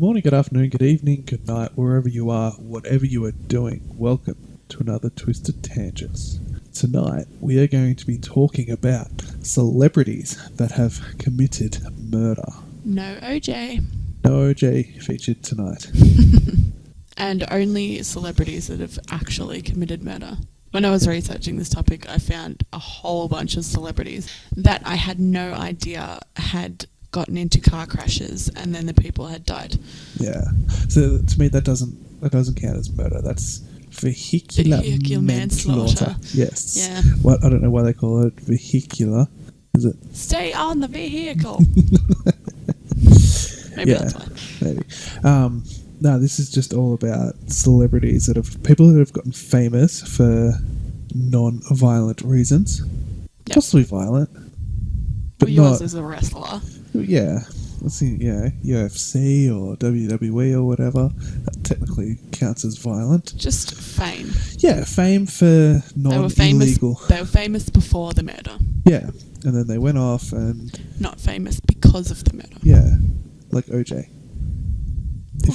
morning, good afternoon, good evening, good night, wherever you are, whatever you are doing. Welcome to another Twisted Tangents. Tonight, we are going to be talking about celebrities that have committed murder. No OJ. No OJ featured tonight. And only celebrities that have actually committed murder. When I was researching this topic, I found a whole bunch of celebrities that I had no idea had gotten into car crashes and then the people had died. Yeah. So to me, that doesn't count as murder. That's vehicular manslaughter. Yes. Yeah. What I don't know why they call it vehicular. Is it? Stay on the vehicle. Maybe that's why. Maybe. No, this is just all about celebrities people that have gotten famous for non-violent reasons. Yep. Possibly violent. But well, yours not, is a wrestler. Yeah. Let's see, UFC or WWE or whatever. That technically counts as violent. Just fame. Yeah, fame for non-illegal. They were famous before the murder. Yeah, and then they went off and... Not famous because of the murder. Yeah, like OJ.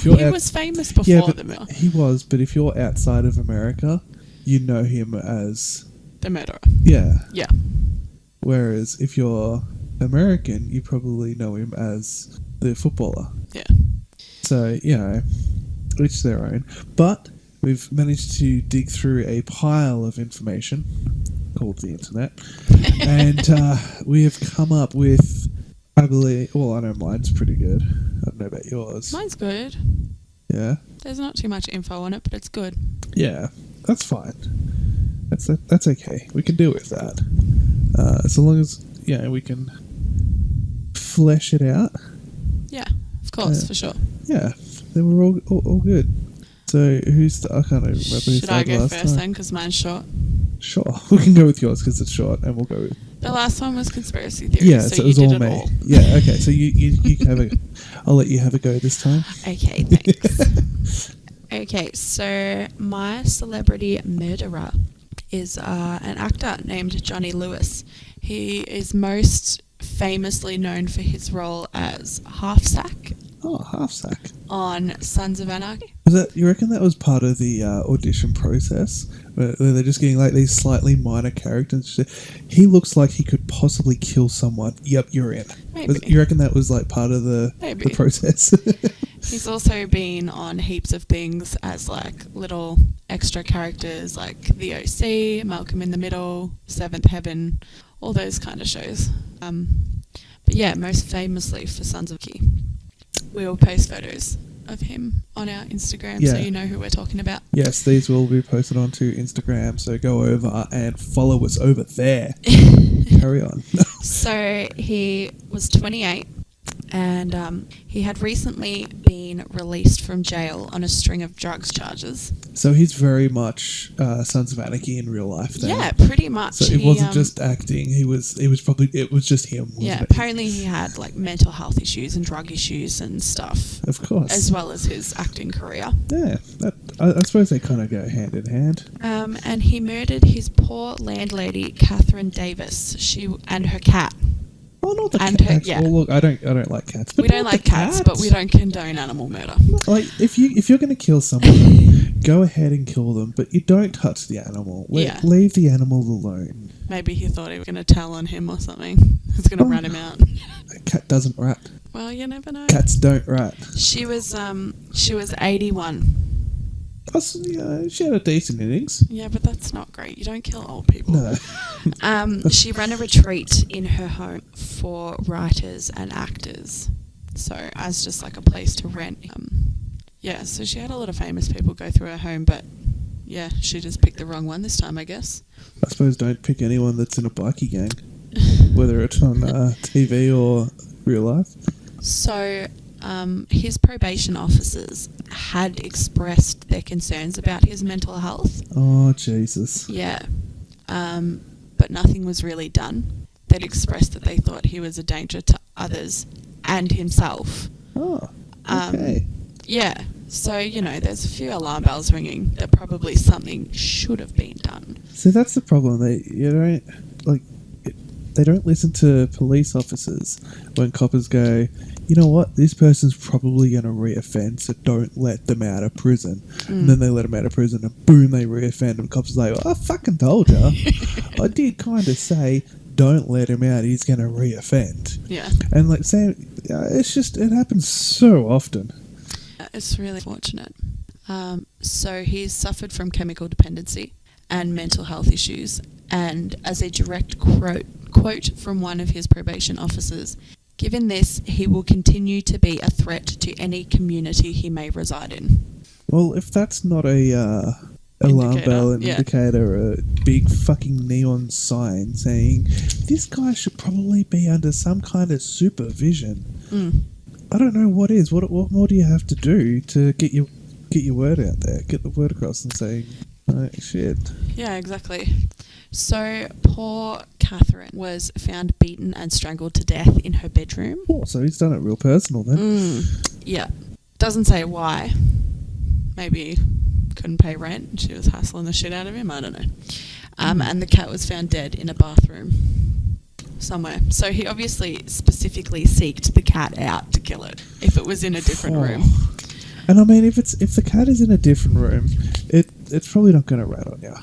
He was famous before the murder. He was, but if you're outside of America, you know him as... the murderer. Yeah. Yeah. Whereas if you're American, you probably know him as the footballer. Yeah. So, each their own. But we've managed to dig through a pile of information called the internet. And we have come up with, I believe... Well, I know mine's pretty good. I don't know about yours. Mine's good. Yeah? There's not too much info on it, but it's good. Yeah, that's fine. That's okay. We can deal with that. So long as, we can flesh it out. Yeah, of course, for sure. Yeah, then we're all good. So who's I can't even remember who Should I started go last first time. then, because mine's short? Sure, we can go with yours because it's short, and we'll go with... The last one was conspiracy theory, Yeah, so it you was did all it me. all. Yeah, okay, so you have a... I'll let you have a go this time. Okay, thanks. Okay, so my celebrity murderer is an actor named Johnny Lewis. He is most famously known for his role as Half-Sack. Oh, Half-Sack. On Sons of Anarchy. You reckon that was part of the audition process? Where they're just getting like these slightly minor characters? He looks like he could possibly kill someone. Yep, you're in. Maybe. You reckon that was like part of the process? He's also been on heaps of things as like little extra characters like The OC, Malcolm in the Middle, Seventh Heaven, all those kind of shows. But yeah, most famously for Sons of Anarchy. We will post photos of him on our Instagram so you know who we're talking about. Yes, these will be posted onto Instagram, so go over and follow us over there. Carry on. So he was 28 and he had recently been released from jail on a string of drugs charges. So he's very much Sons of Anarchy in real life then. Yeah, pretty much. So it wasn't just acting, it was just him, wasn't it? Apparently he had like mental health issues and drug issues and stuff. Of course. As well as his acting career. Yeah, I suppose they kind of go hand in hand. And he murdered his poor landlady, Catherine Davis, and her cat. Oh, not the cats. Yeah. Well, look, I don't like cats. We don't like cats, but we don't condone animal murder. Like, if you're going to kill someone, go ahead and kill them, but you don't touch the animal. Leave the animal alone. Maybe he thought he was going to tell on him or something. He's going to rat him out. A cat doesn't rat. Well, you never know. Cats don't rat. She was 81. She had a decent innings. Yeah, but that's not great. You don't kill old people. No. She ran a retreat in her home for writers and actors. So, as just like a place to rent. So she had a lot of famous people go through her home, but yeah, she just picked the wrong one this time, I guess. I suppose don't pick anyone that's in a bikie gang, whether it's on TV or real life. So, his probation officers had expressed their concerns about his mental health. Oh, Jesus. Yeah. But nothing was really done. They'd expressed that they thought he was a danger to others and himself. Oh, okay. Yeah. So, there's a few alarm bells ringing that probably something should have been done. So that's the problem. They they don't listen to police officers when coppers go, you know what, this person's probably going to reoffend, so don't let them out of prison. And then they let them out of prison and boom, they reoffend. And cops are like, I fucking told you. I did kind of say, don't let him out, he's going to reoffend. Yeah. And like Sam, it's just, it happens so often. It's really fortunate. So he's suffered from chemical dependency and mental health issues. And as a direct quote from one of his probation officers, given this, he will continue to be a threat to any community he may reside in. Well, if that's not a alarm bell indicator, or a big fucking neon sign saying this guy should probably be under some kind of supervision, I don't know what is. What more do you have to do to get your word out there, get the word across, and saying, oh, shit. Yeah, exactly. So poor Catherine was found beaten and strangled to death in her bedroom. Oh, so he's done it real personal then. Yeah. Doesn't say why. Maybe couldn't pay rent and she was hassling the shit out of him. I don't know. And the cat was found dead in a bathroom somewhere. So he obviously specifically seeked the cat out to kill it if it was in a different room. And I mean, if the cat is in a different room, it's probably not going to rat on you.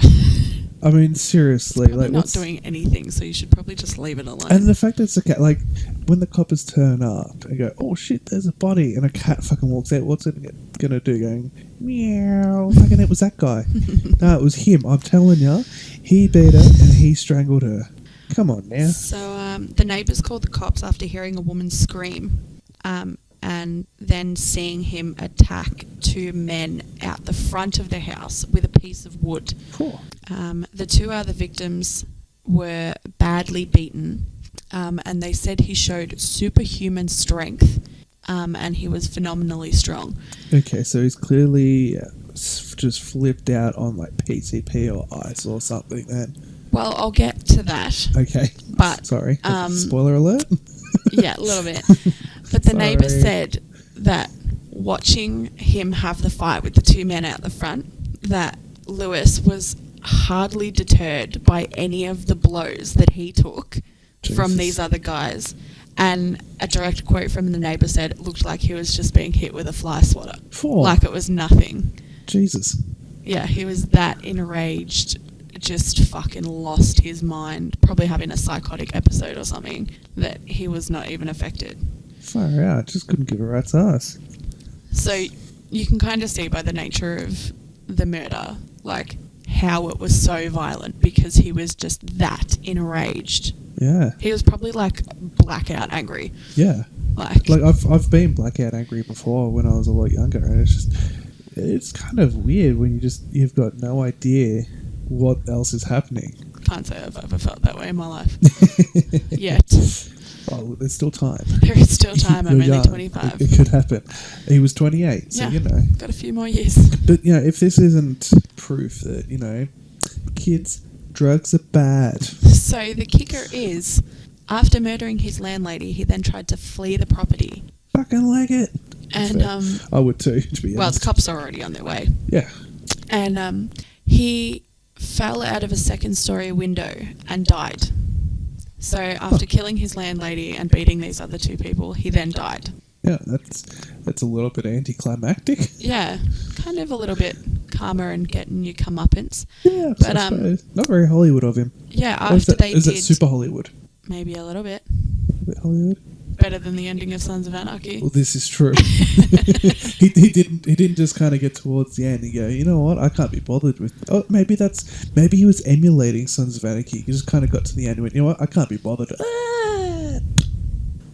I mean, seriously, like not doing anything, so you should probably just leave it alone. And the fact that it's a cat, like when the coppers turn up and go, "Oh shit, there's a body," and a cat fucking walks out, what's it gonna do? Going meow. Fucking it was that guy. No, it was him. I'm telling you, he beat her and he strangled her. Come on now. So the neighbours called the cops after hearing a woman scream. And then seeing him attack two men out the front of the house with a piece of wood. Cool. The two other victims were badly beaten, and they said he showed superhuman strength, and he was phenomenally strong. Okay, so he's clearly just flipped out on like PCP or ice or something then. Well, I'll get to that. Okay. But sorry. Spoiler alert. Yeah, a little bit. But the neighbour said that watching him have the fight with the two men out the front, that Lewis was hardly deterred by any of the blows that he took from these other guys. And a direct quote from the neighbour said it looked like he was just being hit with a fly swatter. Like it was nothing. Jesus. Yeah, he was that enraged, just fucking lost his mind, probably having a psychotic episode or something, that he was not even affected. Far out, just couldn't give a rat's ass. So you can kind of see by the nature of the murder, like, how it was so violent, because he was just that enraged. Yeah. He was probably, like, blackout angry. Yeah. Like I've been blackout angry before when I was a lot younger, and it's kind of weird when you've got no idea what else is happening. Can't say I've ever felt that way in my life. Yet. Oh, look, there's still time. There is still time. I'm only 25. It could happen. He was 28, so got a few more years. But if this isn't proof that kids, drugs are bad. So the kicker is, after murdering his landlady, he then tried to flee the property. Fucking leg it. And I would too, to be honest. Well, the cops are already on their way. Yeah. And he fell out of a second-story window and died. So after killing his landlady and beating these other two people, he then died. Yeah, that's a little bit anticlimactic. Yeah, kind of a little bit calmer and getting your comeuppance. Yeah, but not very Hollywood of him. Yeah, after is it super Hollywood? Maybe a little bit. A bit Hollywood. Better than the ending of Sons of Anarchy. Well, this is true. he didn't just kind of get towards the end and go, you know what, I can't be bothered with. Oh, maybe he was emulating Sons of Anarchy. He just kind of got to the end and went, you know what, I can't be bothered.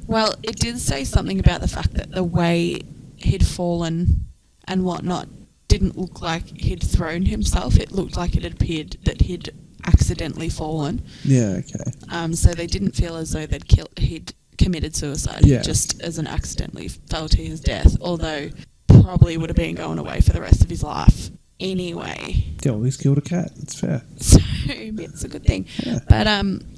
Well, it did say something about the fact that the way he'd fallen and whatnot didn't look like he'd thrown himself. It looked like it appeared that he'd accidentally fallen. Yeah, okay. So they didn't feel as though he'd committed suicide, just as an accidentally fell to his death, although probably would have been going away for the rest of his life anyway. Yeah, well, he's killed a cat. It's fair. So it's a good thing. Yeah. But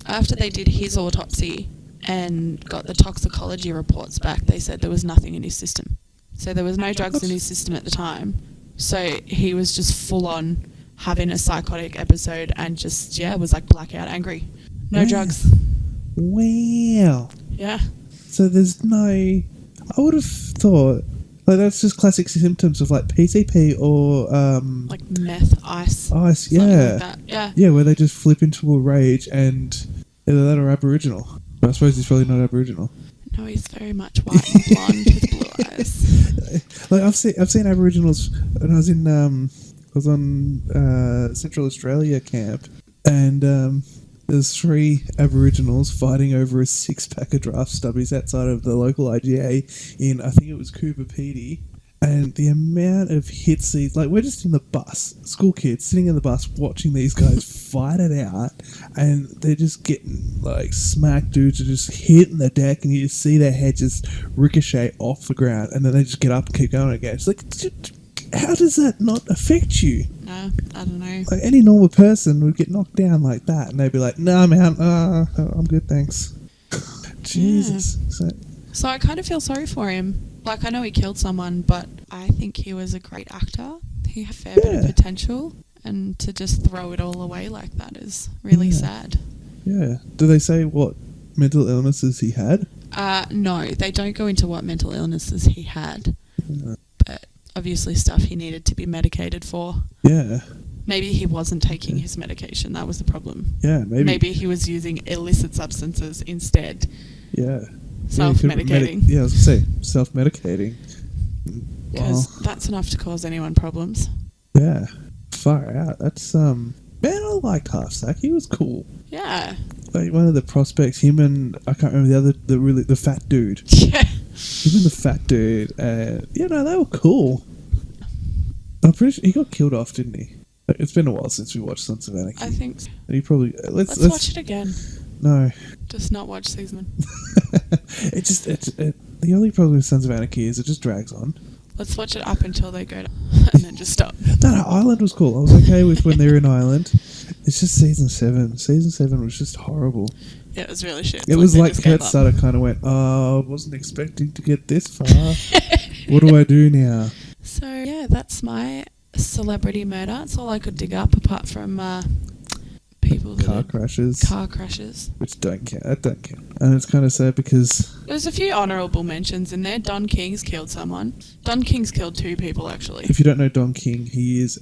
after they did his autopsy and got the toxicology reports back, they said there was nothing in his system. So there was no drugs in his system at the time. So he was just full on having a psychotic episode and just, was like blackout angry. No drugs. Wow. Yeah. So there's no... I would have thought... Like, that's just classic symptoms of, like, PCP or... Like meth, ice. ice, Something yeah. like that. Yeah. Yeah, where they just flip into a rage and either that or Aboriginal. But I suppose he's probably not Aboriginal. No, he's very much white and blonde with blue eyes. Like, I've seen Aboriginals when I was in... I was on Central Australia camp, and there's 3 Aboriginals fighting over a 6-pack of draft stubbies outside of the local IGA in, I think it was Cooper Pedy. And the amount of hits these... Like, we're just in the bus, school kids, sitting in the bus watching these guys fight it out, and they're just getting, like, smacked. Dudes are just hitting the deck, and you just see their head just ricochet off the ground, and then they just get up and keep going again. It's like... How does that not affect you? No, I don't know. Like, any normal person would get knocked down like that, and they'd be like, "No, man, I'm good, thanks." Jesus. Yeah. So I kind of feel sorry for him. Like, I know he killed someone, but I think he was a great actor. He had a fair bit of potential, and to just throw it all away like that is really sad. Yeah. Do they say what mental illnesses he had? No, they don't go into what mental illnesses he had. But obviously stuff he needed to be medicated for. Yeah. Maybe he wasn't taking his medication. That was the problem. Yeah, maybe. Maybe he was using illicit substances instead. Yeah. Self-medicating. Yeah, I was going to say, self-medicating. Because that's enough to cause anyone problems. Yeah. Far out. That's, man, I liked Half-Sack. He was cool. Yeah. Like, one of the prospects, him and, I can't remember the other, the fat dude. Yeah. Even the fat dude, they were cool. I'm pretty sure he got killed off, didn't he? It's been a while since we watched Sons of Anarchy. I think so. And he probably let's watch it again. No, just not watch season. the only problem with Sons of Anarchy is it just drags on. Let's watch it up until they go to and then just stop. No, Ireland was cool. I was okay with when they were in Ireland. It's just season 7. Season 7 was just horrible. Yeah, it was really shit. It was like Kurt Sutter kind of went, I wasn't expecting to get this far. What do I do now? So, yeah, that's my celebrity murder. That's all I could dig up apart from people that car crashes. Car crashes. Which don't count. That don't count. And it's kind of sad because... There's a few honourable mentions in there. Don King's killed someone. Don King's killed 2 people, actually. If you don't know Don King, he is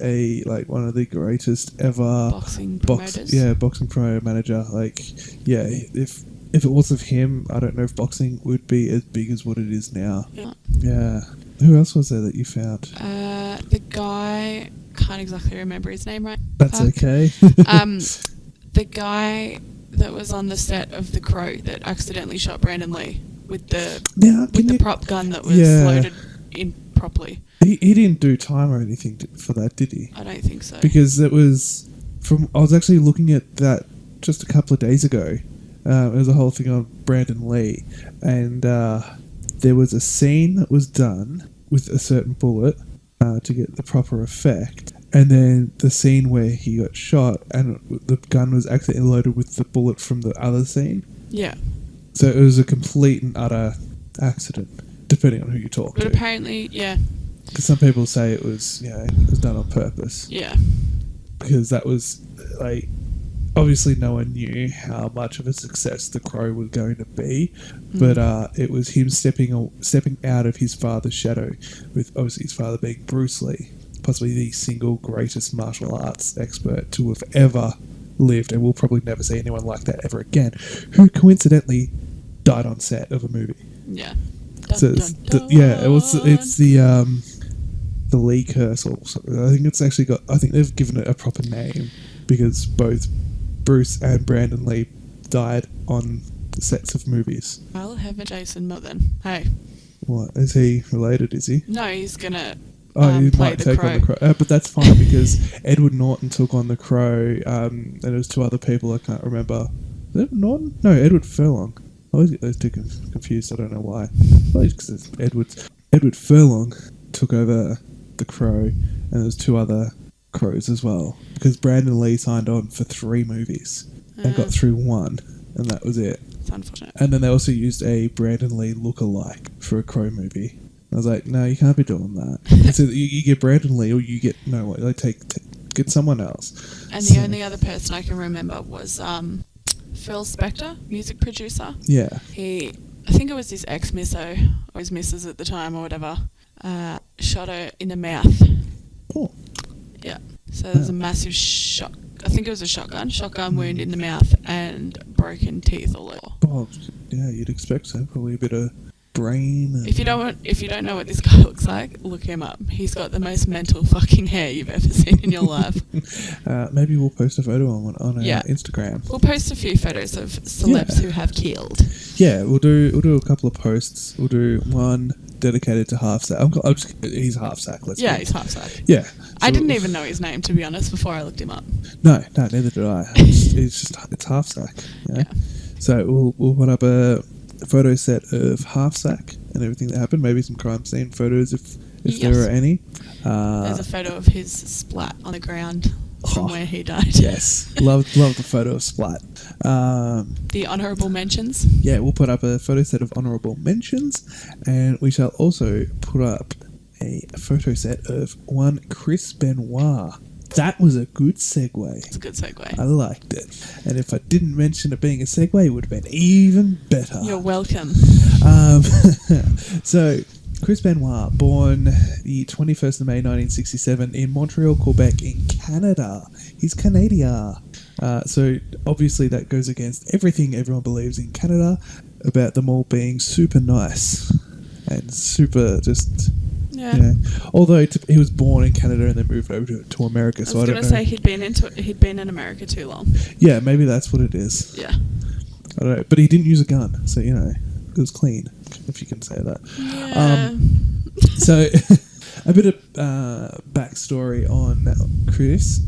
one of the greatest ever... Boxing promoters. Boxing pro manager. Like, yeah, if it wasn't him, I don't know if boxing would be as big as what it is now. Yeah. Who else was there that you found? The guy... Can't exactly remember his name right. That's okay. The guy that was on the set of The Crow that accidentally shot Brandon Lee with the prop gun that was loaded in properly. He didn't do time or anything for that, did he? I don't think so. Because it was I was actually looking at that just a couple of days ago. It was a whole thing on Brandon Lee, and there was a scene that was done with a certain bullet to get the proper effect. And then the scene where he got shot and the gun was accidentally loaded with the bullet from the other scene. Yeah. So it was a complete and utter accident, depending on who you talk to. But apparently, yeah. Because some people say it was done on purpose. Yeah. Because that was, like, obviously no one knew how much of a success The Crow was going to be. But it was him stepping out of his father's shadow, with obviously his father being Bruce Lee. Possibly the single greatest martial arts expert to have ever lived, and we'll probably never see anyone like that ever again, who coincidentally died on set of a movie. Yeah. So it's the Lee curse or something. I think they've given it a proper name because both Bruce and Brandon Lee died on the sets of movies. I'll have a Jason Moore then. Hey. What, is he related, is he? No, he's gonna he play might the take Crow. on the Crow. But that's fine because Edward Norton took on the Crow, and there was 2 other people I can't remember. Is it Norton? No, Edward Furlong. I always get those 2 confused. I don't know why. Probably because Edward Furlong took over the Crow, and there was 2 other Crows as well. Because Brandon Lee signed on for 3 movies and got through 1, and that was it. It's unfortunate. And then they also used a Brandon Lee look-alike for a Crow movie. I was like, no, you can't be doing that. So you get Brandon Lee, or you get get someone else. And the only other person I can remember was Phil Spector, music producer. Yeah. I think it was his ex-misso, or his missus at the time or whatever, shot her in the mouth. Oh. Yeah. So there's a massive I think it was a shotgun wound in the mouth and broken teeth all over. Oh, yeah, you'd expect so. Probably a bit of brain. And If you don't know what this guy looks like, look him up. He's got the most mental fucking hair you've ever seen in your life. Maybe we'll post a photo on our Instagram. We'll post a few photos of celebs who have killed. Yeah, we'll do a couple of posts. We'll do one dedicated to Half Sack. He's Half Sack. He's Half Sack. Yeah. So I didn't even know his name, to be honest, before I looked him up. No, neither did I. It's Half Sack. You know? Yeah. So we'll put up a photo set of Half Sack and everything that happened. Maybe some crime scene photos if there are any. There's a photo of his splat on the ground from where he died. Yes, love the photo of Splat. The honourable mentions. Yeah, we'll put up a photo set of honourable mentions, and we shall also put up a photo set of one Chris Benoit. That was a good segue. It's a good segue. I liked it. And if I didn't mention it being a segue, it would have been even better. You're welcome. So, Chris Benoit, born the 21st of May 1967 in Montreal, Quebec, in Canada. He's Canadian. So, obviously, that goes against everything everyone believes in Canada about them all being super nice and super just... Yeah. You know, although he was born in Canada and then moved over to America, so I don't know. I was going to say he'd been in America too long. Yeah, maybe that's what it is. Yeah. I don't know, but he didn't use a gun, so it was clean, if you can say that. Yeah. So, a bit of backstory on Chris.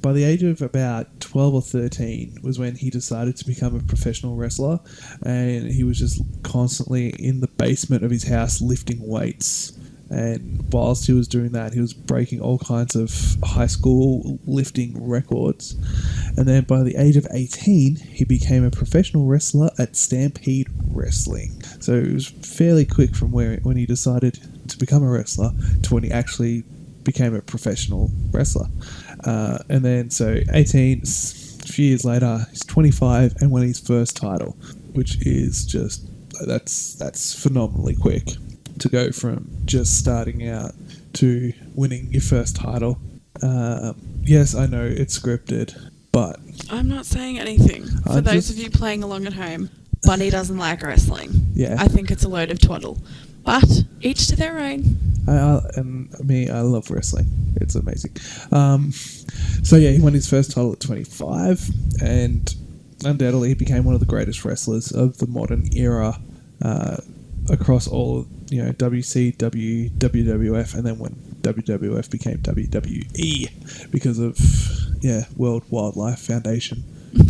By the age of about 12 or 13 was when he decided to become a professional wrestler, and he was just constantly in the basement of his house lifting weights. And whilst he was doing that, he was breaking all kinds of high school lifting records. And then by the age of 18, he became a professional wrestler at Stampede Wrestling. So it was fairly quick from when he decided to become a wrestler to when he actually became a professional wrestler. And then, so 18, a few years later, he's 25 and won his first title, which is just, that's phenomenally quick. To go from just starting out to winning your first title. Yes, I know it's scripted, but... I'm not saying anything. For those of you playing along at home, Bunny doesn't like wrestling. Yeah. I think it's a load of twaddle. But each to their own. I love wrestling. It's amazing. So yeah, he won his first title at 25, and undoubtedly he became one of the greatest wrestlers of the modern era, across all, WCW, WWF, and then when WWF became WWE because of, World Wildlife Foundation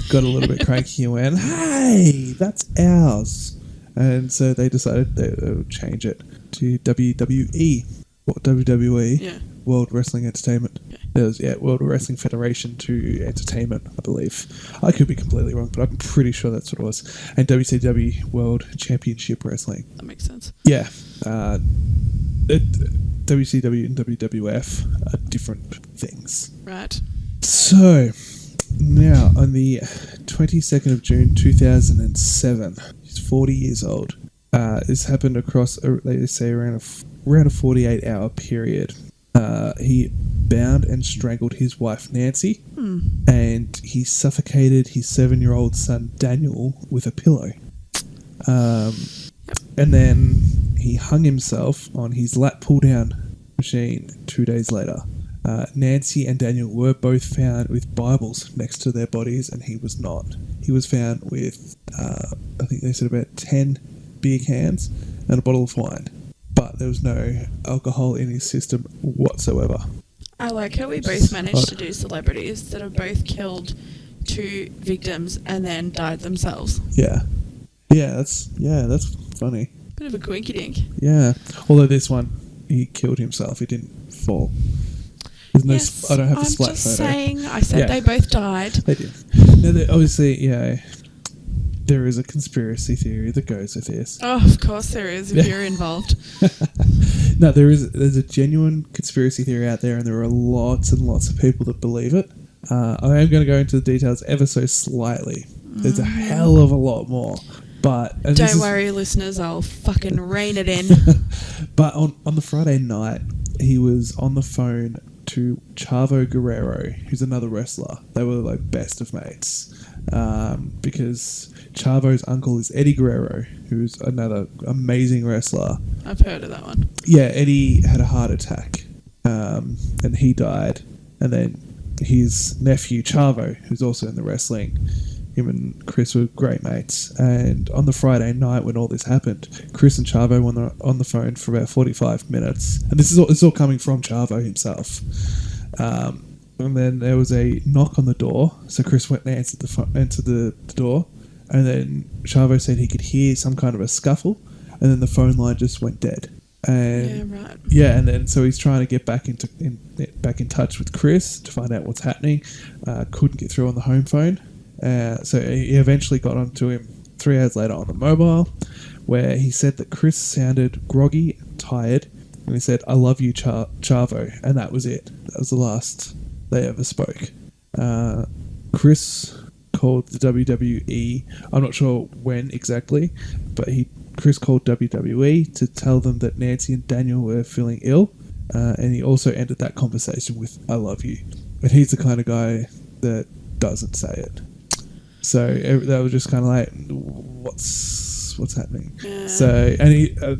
got a little bit cranky and went, hey, that's ours. And so they decided they would change it to WWE. What, WWE? Yeah. World Wrestling Entertainment. Yeah. There was, World Wrestling Federation to Entertainment, I believe. I could be completely wrong, but I'm pretty sure that's what it was. And WCW, World Championship Wrestling. That makes sense. Yeah. WCW and WWF are different things. Right. So, now, on the 22nd of June 2007, he's 40 years old. This happened across, they say, around a 48-hour period. He bound and strangled his wife Nancy, and he suffocated his 7-year-old son Daniel with a pillow. And then he hung himself on his lat pull-down machine 2 days later. Nancy and Daniel were both found with Bibles next to their bodies, and he was not. He was found with, I think they said about 10 beer cans and a bottle of wine. But there was no alcohol in his system whatsoever. I like how we both managed to do celebrities that have both killed 2 victims and then died themselves. Yeah, that's funny. Bit of a quinky dink. Yeah, although this one, he killed himself. He didn't fall. There's no. I don't have a splat photo. Saying. I said they both died. They did. No, obviously, there is a conspiracy theory that goes with this. Oh, of course there is, if you're involved. No, there's a genuine conspiracy theory out there, and there are lots and lots of people that believe it. I am going to go into the details ever so slightly. There's a hell of a lot more. But Don't worry, listeners, I'll fucking rein it in. But on the Friday night, he was on the phone to Chavo Guerrero, who's another wrestler. They were like best of mates. Because Chavo's uncle is Eddie Guerrero, who's another amazing wrestler. I've heard of that one. Yeah, Eddie had a heart attack, and he died. And then his nephew Chavo, who's also in the wrestling, him and Chris were great mates. And on the Friday night when all this happened, Chris and Chavo were on the phone for about 45 minutes. And this is all coming from Chavo himself. And then there was a knock on the door. So Chris went and answered the door. And then Chavo said he could hear some kind of a scuffle. And then the phone line just went dead. And yeah, right. Yeah, and then so he's trying to get back in touch with Chris to find out what's happening. Couldn't get through on the home phone. So he eventually got onto him 3 hours later on the mobile, where he said that Chris sounded groggy and tired, and he said, "I love you, Chavo," and that was it. That was the last they ever spoke. Chris called the WWE. I'm not sure when exactly, but Chris called WWE to tell them that Nancy and Daniel were feeling ill, and he also ended that conversation with "I love you," and he's the kind of guy that doesn't say it. So that was just kind of like, what's happening? Yeah. So, and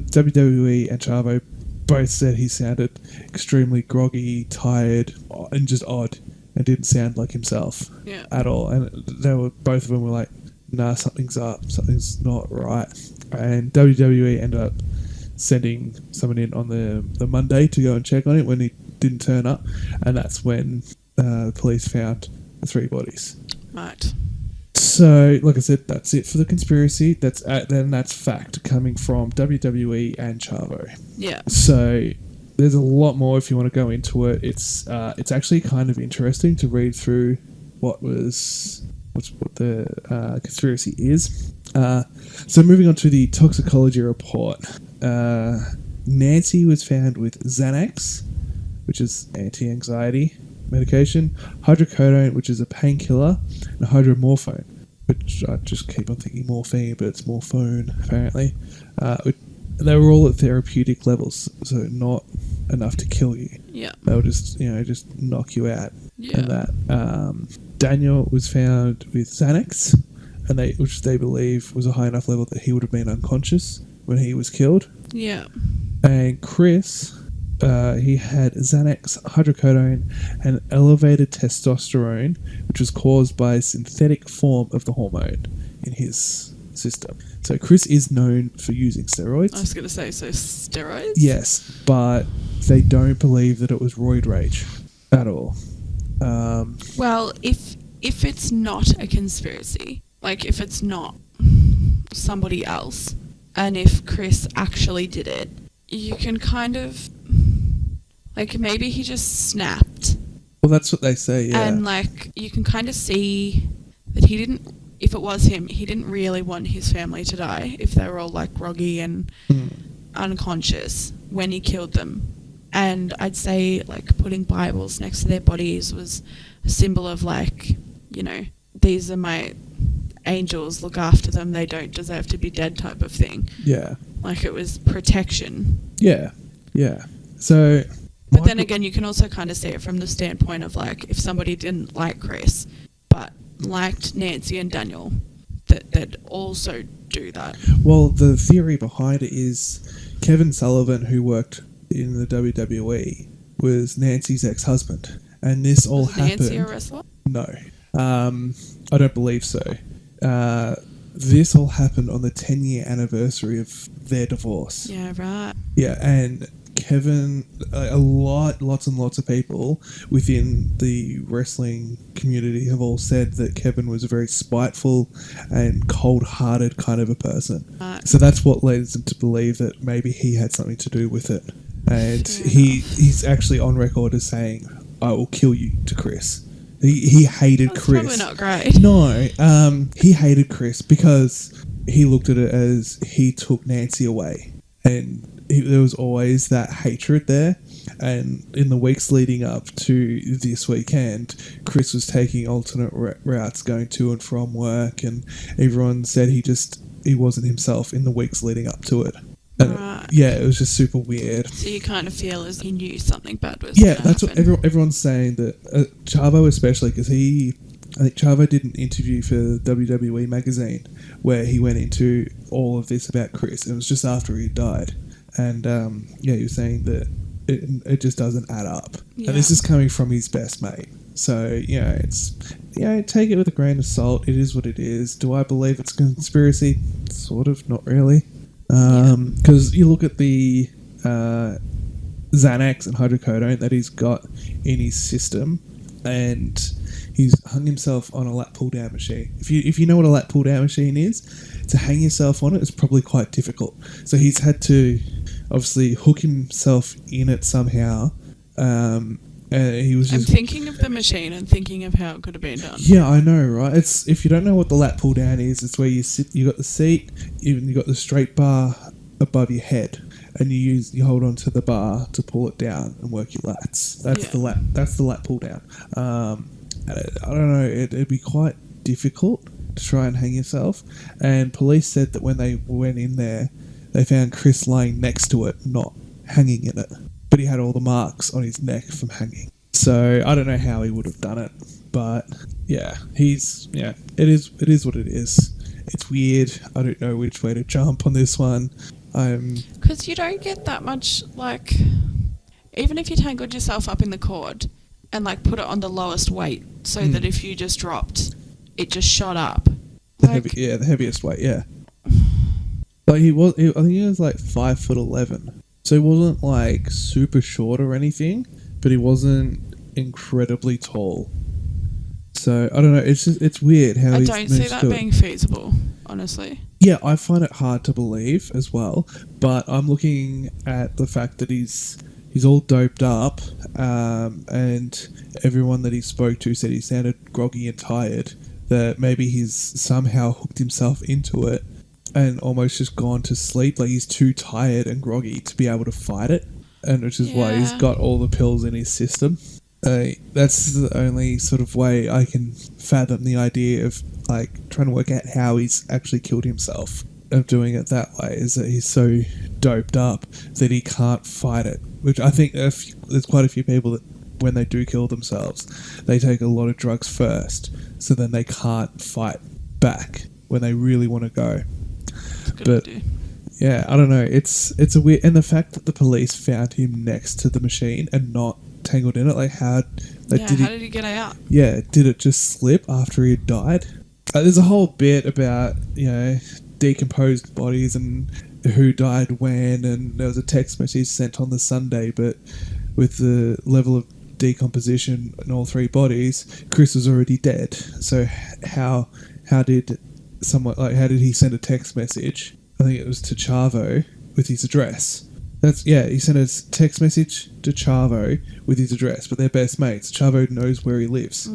WWE and Chavo both said he sounded extremely groggy, tired, and just odd, and didn't sound like himself at all. And both of them were like, nah, something's up, something's not right. And WWE ended up sending someone in on the Monday to go and check on it when he didn't turn up, and that's when the police found the 3 bodies. Right. So, like I said, that's it for the conspiracy. That's fact coming from WWE and Chavo. Yeah. So there's a lot more if you want to go into it. It's actually kind of interesting to read through what the conspiracy is. So moving on to the toxicology report. Nancy was found with Xanax, which is anti-anxiety medication, hydrocodone, which is a painkiller, and hydromorphone, which I just keep on thinking morphine, but it's morphone apparently. They were all at therapeutic levels, so not enough to kill you. Yeah, they were just knock you out. Yeah. And that Daniel was found with Xanax, which they believe was a high enough level that he would have been unconscious when he was killed. Yeah. And Chris, he had Xanax, hydrocodone, and elevated testosterone, which was caused by a synthetic form of the hormone in his system. So Chris is known for using steroids. I was going to say, so steroids? Yes, but they don't believe that it was roid rage at all. Well, if it's not a conspiracy, like if it's not somebody else, and if Chris actually did it, you can kind of, like, maybe he just snapped. Well, that's what they say, yeah. And, like, you can kind of see that he didn't, if it was him, he didn't really want his family to die if they were all, like, groggy and unconscious when he killed them. And I'd say, like, putting Bibles next to their bodies was a symbol of, like, you know, these are my angels, look after them, they don't deserve to be dead type of thing. Yeah. Like, it was protection. Yeah, yeah. So... But then again, you can also kind of see it from the standpoint of, like, if somebody didn't like Chris, but liked Nancy and Daniel, they'd also do that. Well, the theory behind it is Kevin Sullivan, who worked in the WWE, was Nancy's ex-husband. And this all happened... Was Nancy a wrestler? No. I don't believe so. This all happened on the 10-year anniversary of their divorce. Yeah, right. Yeah, and Kevin, lots and lots of people within the wrestling community have all said that Kevin was a very spiteful and cold-hearted kind of a person. Right. So that's what leads them to believe that maybe he had something to do with it. And he's actually on record as saying, "I will kill you," to Chris. He hated Chris. That's probably not great. No, he hated Chris because he looked at it as he took Nancy away. And there was always that hatred there. And in the weeks leading up to this weekend, Chris was taking alternate routes going to and from work, and everyone said he wasn't himself in the weeks leading up to it. And Right. yeah, it was just super weird. So you kind of feel as he knew something bad was Yeah, gonna that's happen. what everyone's saying, that Chavo especially, because I think Chavo did an interview for WWE magazine where he went into all of this about Chris. It was just after he died. And he was saying that it just doesn't add up. Yeah. And this is coming from his best mate. So, take it with a grain of salt. It is what it is. Do I believe it's a conspiracy? Sort of, not really. Because you look at the Xanax and hydrocodone that he's got in his system, and he's hung himself on a lat pull down machine. If you know what a lat pull down machine is, to hang yourself on it is probably quite difficult. So he's had to obviously hook himself in it somehow. He was I'm just thinking of the machine and thinking of how it could have been done. yeah, I know, right? It's if you don't know what the lat pull down is, it's where you sit. You got the seat, you got the straight bar above your head, and you hold on to the bar to pull it down and work your lats. That's the lat. That's the lat pull down. I don't know. It'd be quite difficult to try and hang yourself. And police said that when they went in there, they found Chris lying next to it, not hanging in it. But he had all the marks on his neck from hanging. So I don't know how he would have done it, but it is what it is. It's weird. I don't know which way to jump on this one. Because you don't get that much, like, even if you tangled yourself up in the cord and, like, put it on the lowest weight so that if you just dropped, it just shot up. The heaviest weight, yeah. Like I think he was like 5'11", so he wasn't like super short or anything, but he wasn't incredibly tall. So I don't know. It's weird how I don't see that being feasible, honestly. Yeah, I find it hard to believe as well. But I'm looking at the fact that he's all doped up, and everyone that he spoke to said he sounded groggy and tired. That maybe he's somehow hooked himself into it and almost just gone to sleep. Like he's too tired and groggy to be able to fight it, and which is why he's got all the pills in his system. That's the only sort of way I can fathom the idea of like trying to work out how he's actually killed himself. Of doing it that way is that he's so doped up that he can't fight it. Which I think there's quite a few people that when they do kill themselves, they take a lot of drugs first, so then they can't fight back when they really want to go. But yeah, I don't know. It's a weird, and the fact that the police found him next to the machine and not tangled in it, like how did he get out? Yeah, did it just slip after he had died? There's a whole bit about decomposed bodies and who died when, and there was a text message sent on the Sunday, but with the level of decomposition in all three bodies, Chris was already dead. So how did he send a text message? I think it was to Chavo with his address. He sent a text message to Chavo with his address, but they're best mates. Chavo knows where he lives.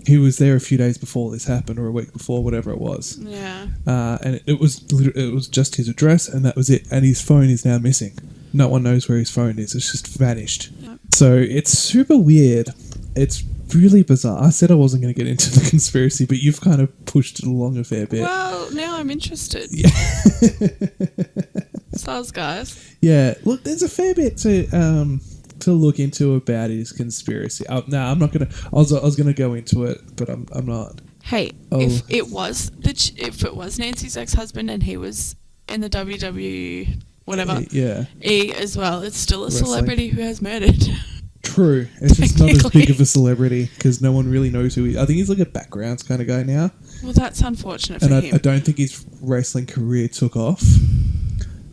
He was there a few days before this happened, or a week before, whatever it was. Yeah. And it was just his address, and that was it. And his phone is now missing. No one knows where his phone is. It's just vanished. Yep. So it's super weird. It's really bizarre. I said I wasn't going to get into the conspiracy, but you've kind of pushed it along a fair bit. Well, now I'm interested. Yeah. Stars, guys. Yeah. Look, there's a fair bit to look into about his conspiracy. I'm not gonna. I was gonna go into it, but I'm not. Hey, if it was Nancy's ex-husband and he was in the WWE whatever, E as well, it's still a celebrity who has murdered. True. It's just not as big of a celebrity because no one really knows who he is. I think he's like a backgrounds kind of guy now. Well, that's unfortunate for him. I don't think his wrestling career took off.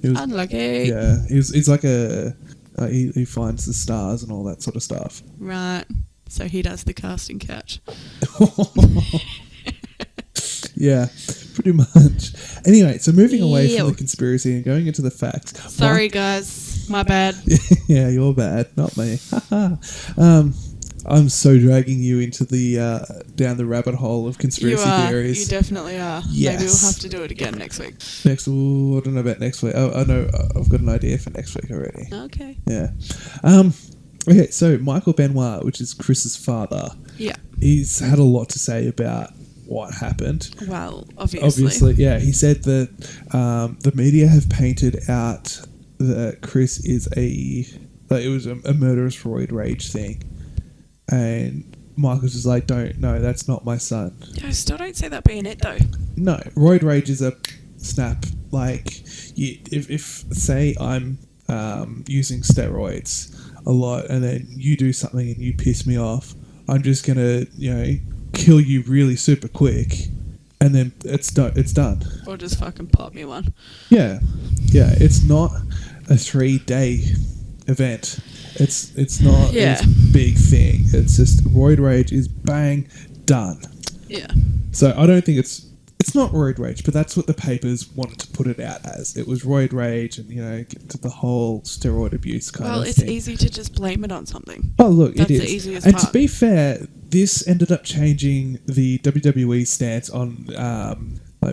Unlucky. Yeah, he's like he finds the stars and all that sort of stuff. Right. So he does the casting couch. Yeah, pretty much. Anyway, so moving away from the conspiracy and going into the facts. Sorry, guys. My bad. Yeah, you're bad, not me. I'm so dragging you into the down the rabbit hole of conspiracy theories. You definitely are. Yes. Maybe we'll have to do it again next week. I don't know about next week. Oh, I know. I've got an idea for next week already. Okay. Yeah. Okay, so Michael Benoit, which is Chris's father, Yeah. he's had a lot to say about what happened. Well, obviously. Yeah. He said that the media have painted out that Chris is it was a murderous roid rage thing. And Michael's just like, no, that's not my son. Yeah, I still don't see that being it, though. No, roid rage is a snap. Like, if say I'm using steroids a lot and then you do something and you piss me off, I'm just going to, kill you really super quick and then it's done. Or just fucking pop me one. Yeah. It's not a 3-day event. It's not this big thing. It's just roid rage is bang, done. Yeah. So I don't think it's not roid rage, but that's what the papers wanted to put it out as. It was roid rage and, get to the whole steroid abuse kind of thing. Well, it's easy to just blame it on something. Oh, look, that's it is. The easiest and part. To be fair, this ended up changing the WWE stance on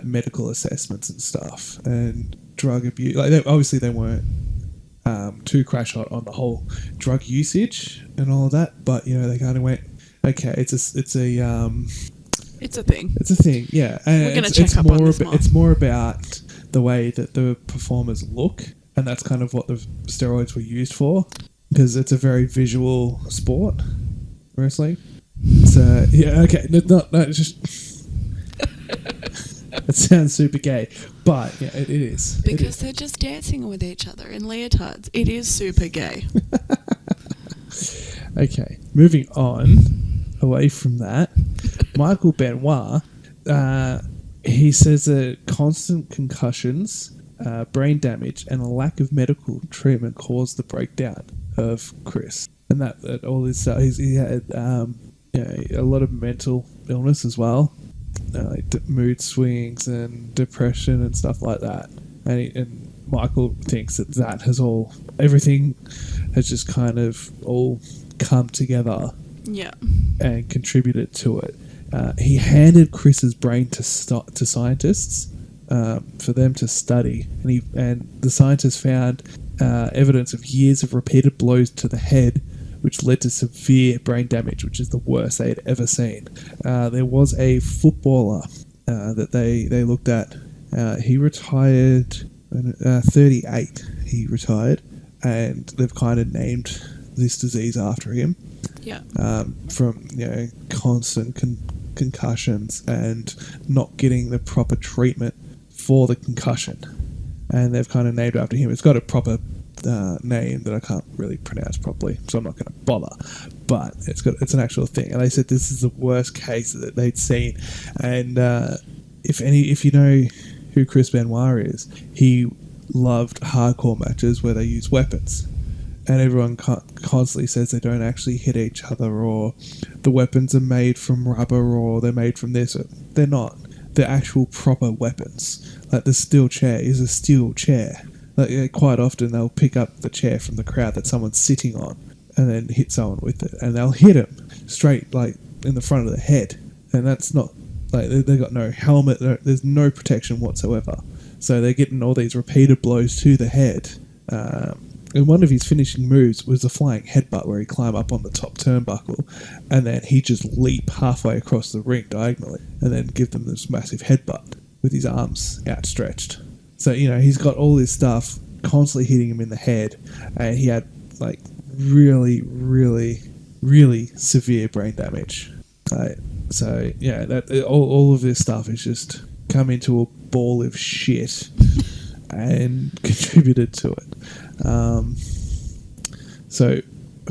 medical assessments and stuff and drug abuse. Obviously, they weren't too crash hot on the whole drug usage and all of that, but they kind of went, okay, it's a thing. It's a thing, yeah. And we're going to check up on this more. It's more about the way that the performers look, and that's kind of what the steroids were used for, because it's a very visual sport, wrestling. So yeah, okay, no, just it sounds super gay, but yeah, it is because they're just dancing with each other in leotards. It is super gay. Okay, moving on away from that. Michael Benoit, he says that constant concussions, brain damage, and a lack of medical treatment caused the breakdown of Chris. And that all this stuff, he had a lot of mental illness as well, like mood swings and depression and stuff like that. And Michael thinks that everything has just kind of all come together. Yeah. And contributed to it. He handed Chris's brain to scientists for them to study, and the scientists found evidence of years of repeated blows to the head, which led to severe brain damage, which is the worst they had ever seen. There was a footballer that they looked at. He retired 38. He retired, and they've kind of named this disease after him. Yeah. From constant concussions and not getting the proper treatment for the concussion, and they've kind of named it after him. It's got a proper name that I can't really pronounce properly, so I'm not going to bother. But it's an actual thing, and they said this is the worst case that they'd seen. And if you know who Chris Benoit is, he loved hardcore matches where they use weapons. And everyone constantly says they don't actually hit each other, or the weapons are made from rubber, or they're made from this. They're not. They're actual proper weapons. Like the steel chair is a steel chair. Like, quite often they'll pick up the chair from the crowd that someone's sitting on and then hit someone with it. And they'll hit him straight like in the front of the head. And that's not... like they've got no helmet. There's no protection whatsoever. So they're getting all these repeated blows to the head. And one of his finishing moves was a flying headbutt where he climbed up on the top turnbuckle and then he just leap halfway across the ring diagonally and then give them this massive headbutt with his arms outstretched. So, he's got all this stuff constantly hitting him in the head, and he had like really, really, really severe brain damage. So, yeah, all of this stuff has just come into a ball of shit and contributed to it. So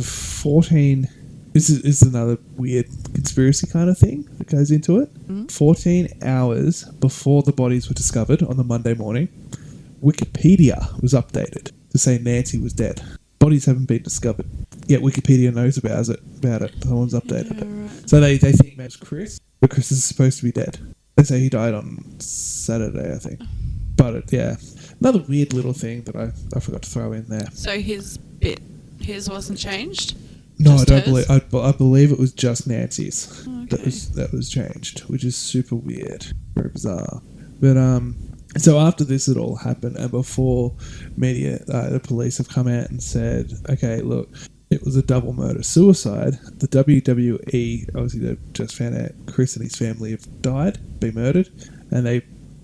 14, this is another weird conspiracy kind of thing that goes into it. 14 hours before the bodies were discovered on the Monday morning, Wikipedia was updated to say Nancy was dead. Bodies haven't been discovered, yet Wikipedia knows about it. Someone's updated it. Right. So they think that's Chris, but Chris is supposed to be dead. They say he died on Saturday, I think. But another weird little thing that I forgot to throw in there. So his wasn't changed? No, Just I don't hers? believe. I believe it was just Nancy's. Okay. That was changed, which is super weird, very bizarre. But so after this had all happened, and before media, the police have come out and said, okay, look, it was a double murder suicide. The WWE obviously they just found out Chris and his family have died, been murdered, and they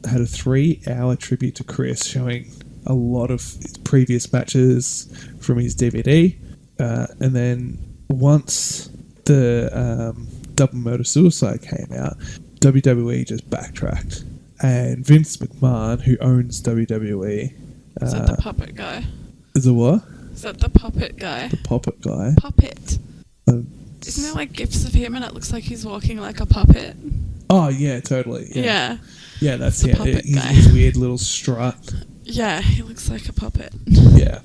had a 3-hour tribute to Chris, showing a lot of his previous matches from his DVD. And then once the double murder suicide came out, WWE just backtracked. And Vince McMahon, who owns WWE... Is that the puppet guy? Is it what? Is that the puppet guy? The puppet guy. Puppet. Um, Isn't there like gifs of him and it looks like he's walking like a puppet? Oh, yeah, totally. Yeah. Yeah, that's The it. puppet guy. His weird little strut. Yeah, he looks like a puppet. Yeah.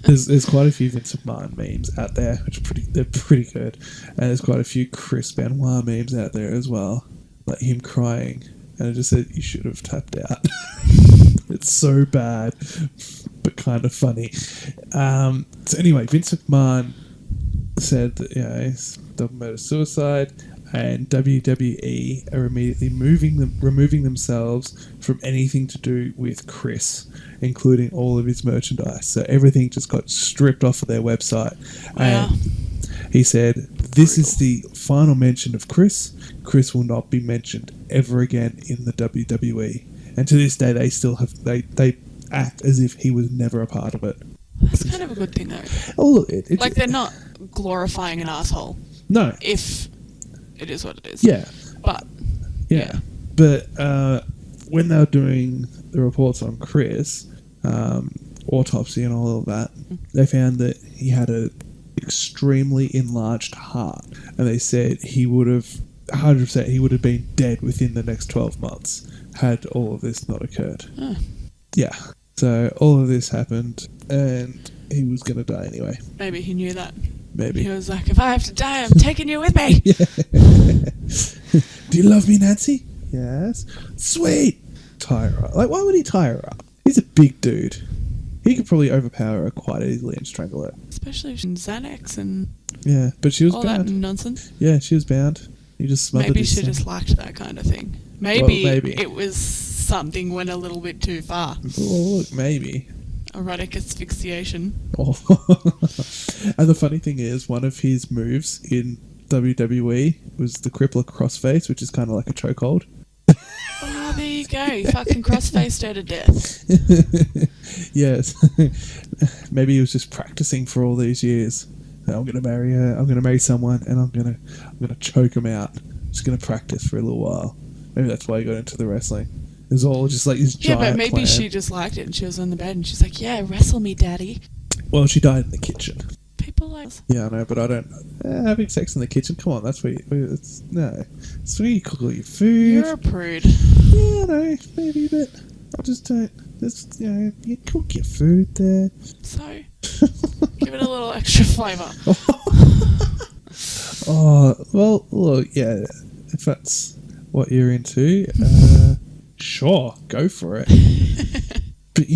There's quite a few Vince McMahon memes out there, which are they're pretty good. And there's quite a few Chris Benoit memes out there as well. Like him crying. And it just said, you should have tapped out. It's so bad, but kind of funny. So anyway, Vince McMahon said that, it's double murder suicide, and WWE are immediately removing themselves from anything to do with Chris, including all of his merchandise. So everything just got stripped off of their website. Wow. And he said, this is the final mention of Chris. Chris will not be mentioned ever again in the WWE. And to this day, they still have they act as if he was never a part of it. That's kind of a good thing though. Oh, look, Like they're not glorifying an asshole. No. If it is what it is. Yeah. But Yeah. But when they were doing the reports on Chris, autopsy and all of that, they found that he had a extremely enlarged heart, and they said he would have 100% he would have been dead within the next 12 months had all of this not occurred. Yeah, so all of this happened and he was going to die anyway. Maybe he knew that. Maybe He was like, if I have to die, I'm taking you with me. Do you love me, Nancy? Yes. Sweet. Tie her up. Like, why would he tie her up? He's a big dude. He could probably overpower her quite easily and strangle her. Especially in Xanax and Yeah, but she was all bound. that nonsense. Yeah, she was bound. He just smothered Maybe his she son. just liked that kind of thing. Maybe, maybe. it was something went a little bit too far. Oh, look, maybe. Erotic asphyxiation. Oh. And the funny thing is, one of his moves in WWE was the crippler crossface, which is kind of like a chokehold. Oh, there you go. You fucking cross-faced her to death. Yes. Maybe he was just practicing for all these years. I'm going to marry her. I'm going to marry someone, and I'm going to choke him out. Just going to practice for a little while. Maybe that's why he got into the wrestling. It was all just like this giant Yeah, but maybe plan. she just liked it and she was on the bed and she's like, yeah, wrestle me, daddy. Well, she died in the kitchen. People like... Yeah, I know, but I don't... having sex in the kitchen? Come on, that's where you... No. It's where you cook all your food. You're a prude. Yeah, I know, maybe, but I just don't... Just, you cook your food there. So, give it a little extra flavour. Oh, well, look, yeah, if that's what you're into, sure, go for it. But,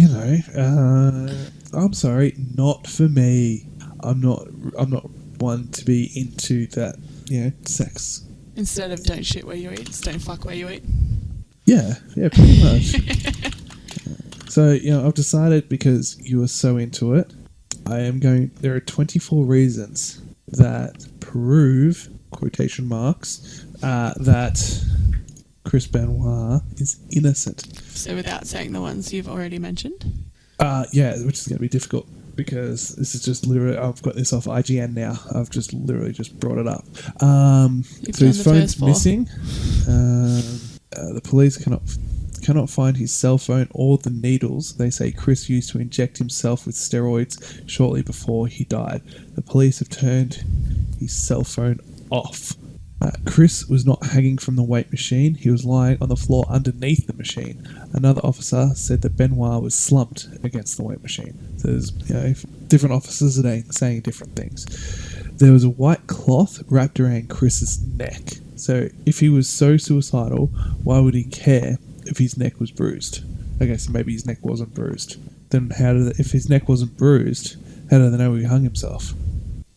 I'm sorry, not for me. I'm not one to be into that, sex. Instead of don't shit where you eat, it's don't fuck where you eat. Yeah, pretty much. So, I've decided, because you are so into it, there are 24 reasons that prove, quotation marks, that Chris Benoit is innocent. So without saying the ones you've already mentioned? Yeah, which is going to be difficult, because this is just literally, I've got this off IGN now. I've just literally just brought it up. So his phone's missing. The police cannot find his cell phone or the needles they say Chris used to inject himself with steroids shortly before he died. The police have turned his cell phone off. Chris was not hanging from the weight machine. He was lying on the floor underneath the machine. Another officer said that Benoit was slumped against the weight machine. So there's, different officers are saying different things. There was a white cloth wrapped around Chris's neck. So if he was so suicidal, why would he care if his neck was bruised? Okay, so maybe his neck wasn't bruised. Then if his neck wasn't bruised, how do they know he hung himself?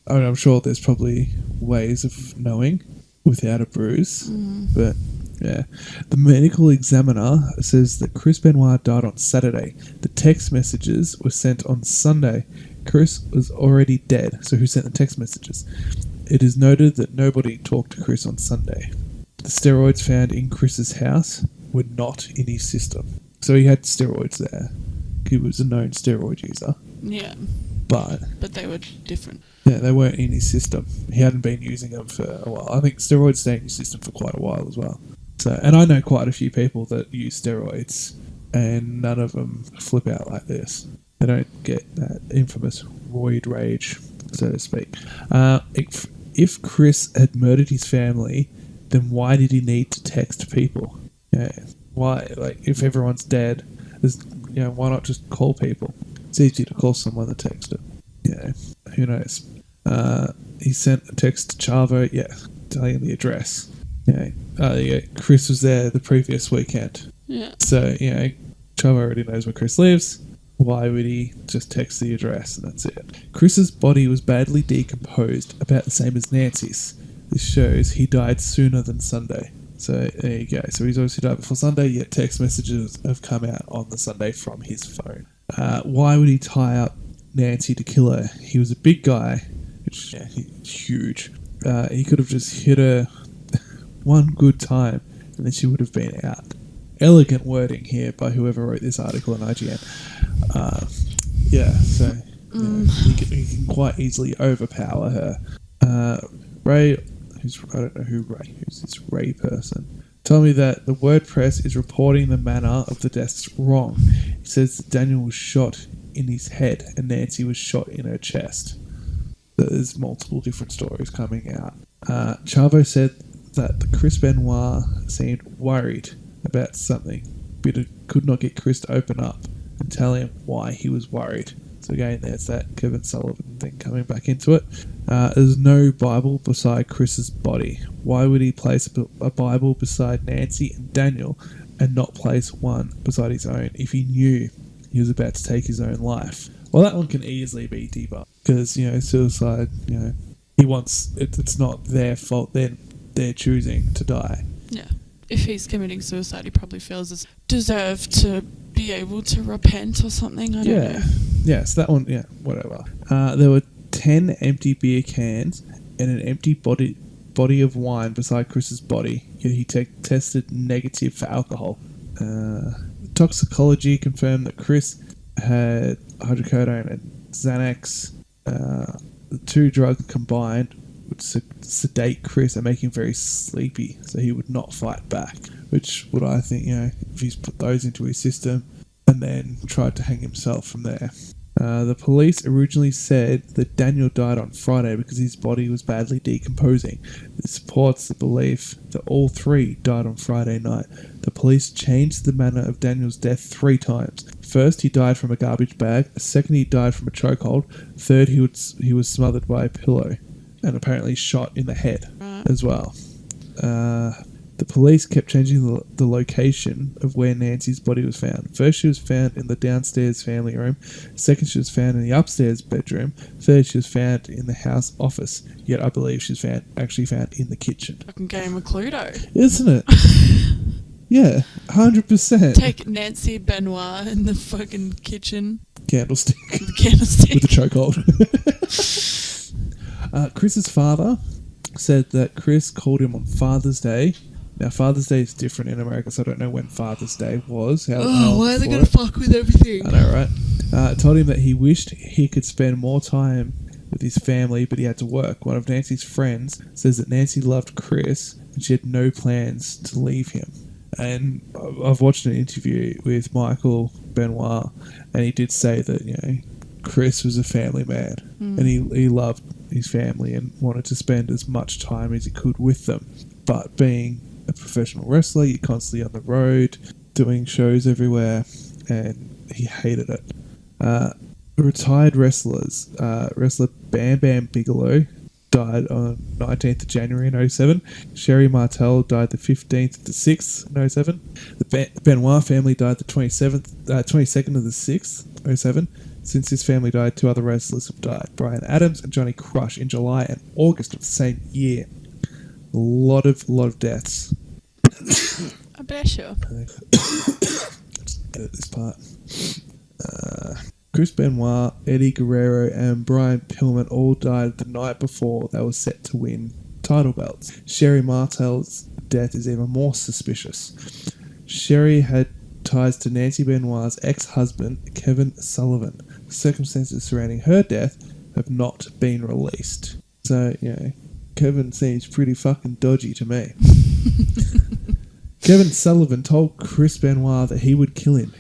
I mean, I'm sure there's probably ways of knowing without a bruise, but yeah. The medical examiner says that Chris Benoit died on Saturday. The text messages were sent on Sunday. Chris was already dead, so who sent the text messages? It is noted that nobody talked to Chris on Sunday. The steroids found in Chris's house were not in his system. So he had steroids there. He was a known steroid user. Yeah. But they were different. yeah, they weren't in his system. He hadn't been using them for a while. I think steroids stay in his system for quite a while as well. So, and I know quite a few people that use steroids, and none of them flip out like this. They don't get that infamous roid rage, so to speak. If Chris had murdered his family, then why did he need to text people? Yeah, why? Like, if everyone's dead, why not just call people? It's easy to call someone than text them. Who knows? He sent a text to Chavo, telling him the address. Chris was there the previous weekend. Yeah. So, Chavo already knows where Chris lives. Why would he just text the address and that's it? Chris's body was badly decomposed, about the same as Nancy's. This shows he died sooner than Sunday. So there you go. So he's obviously died before Sunday, yet text messages have come out on the Sunday from his phone. Why would he tie up Nancy to kill her? He was a big guy, he's huge. He could have just hit her one good time and then she would have been out. Elegant wording here by whoever wrote this article on IGN. He can quite easily overpower her. Ray, I don't know who's this Ray person, told me that the WordPress is reporting the manner of the deaths wrong. He says that Daniel was shot in his head and Nancy was shot in her chest. There's multiple different stories coming out. Chavo said that the Chris Benoit seemed worried about something, but it could not get Chris to open up and tell him why he was worried. So again, there's that Kevin Sullivan thing coming back into it. There's no Bible beside Chris's body. Why would he place a Bible beside Nancy and Daniel and not place one beside his own if he knew he was about to take his own life? Well, that one can easily be debunked because, suicide, he wants, it's not their fault, they're choosing to die. Yeah. If he's committing suicide, he probably feels it's deserved to be able to repent or something. I don't know. Yeah, so that one, whatever. There were 10 empty beer cans and an empty body of wine beside Chris's body, yet he tested negative for alcohol. Toxicology confirmed that Chris had hydrocodone and Xanax. The two drugs combined would sedate Chris and make him very sleepy, so he would not fight back, which would, I think, if he's put those into his system and then tried to hang himself from there. The police originally said that Daniel died on Friday because his body was badly decomposing. This supports the belief that all three died on Friday night. The police changed the manner of Daniel's death 3 times. First, he died from a garbage bag. Second, he died from a chokehold. Third, he was smothered by a pillow and apparently shot in the head as well. The police kept changing the location of where Nancy's body was found. First, she was found in the downstairs family room. Second, she was found in the upstairs bedroom. Third, she was found in the house office. Yet, I believe she was actually found in the kitchen. Fucking game of Cluedo. Isn't it? Yeah, 100%. Take Nancy Benoit in the fucking kitchen. Candlestick. With the candlestick. With the chokehold. Chris's father said that Chris called him on Father's Day. Now, Father's Day is different in America, so I don't know when Father's Day was. Why are they going to fuck with everything? I know, right? Told him that he wished he could spend more time with his family, but he had to work. One of Nancy's friends says that Nancy loved Chris and she had no plans to leave him. And I've watched an interview with Michael Benoit, and he did say that, Chris was a family man, and he loved his family and wanted to spend as much time as he could with them. But being a professional wrestler, you're constantly on the road, doing shows everywhere, and he hated it. Retired wrestlers, wrestler Bam Bam Bigelow died on 19th of January in 07. Sherry Martel died the 15th of the 6th in 07. The Benoit family died the 22nd of the 6th, 07. Since his family died, 2 other wrestlers have died, Brian Adams and Johnny Crush, in July and August of the same year. A lot of deaths. I bless you. Let's edit this part. Chris Benoit, Eddie Guerrero, and Brian Pillman all died the night before they were set to win title belts. Sherry Martel's death is even more suspicious. Sherry had ties to Nancy Benoit's ex-husband, Kevin Sullivan. The circumstances surrounding her death have not been released. So, Kevin seems pretty fucking dodgy to me. Kevin Sullivan told Chris Benoit that he would kill him.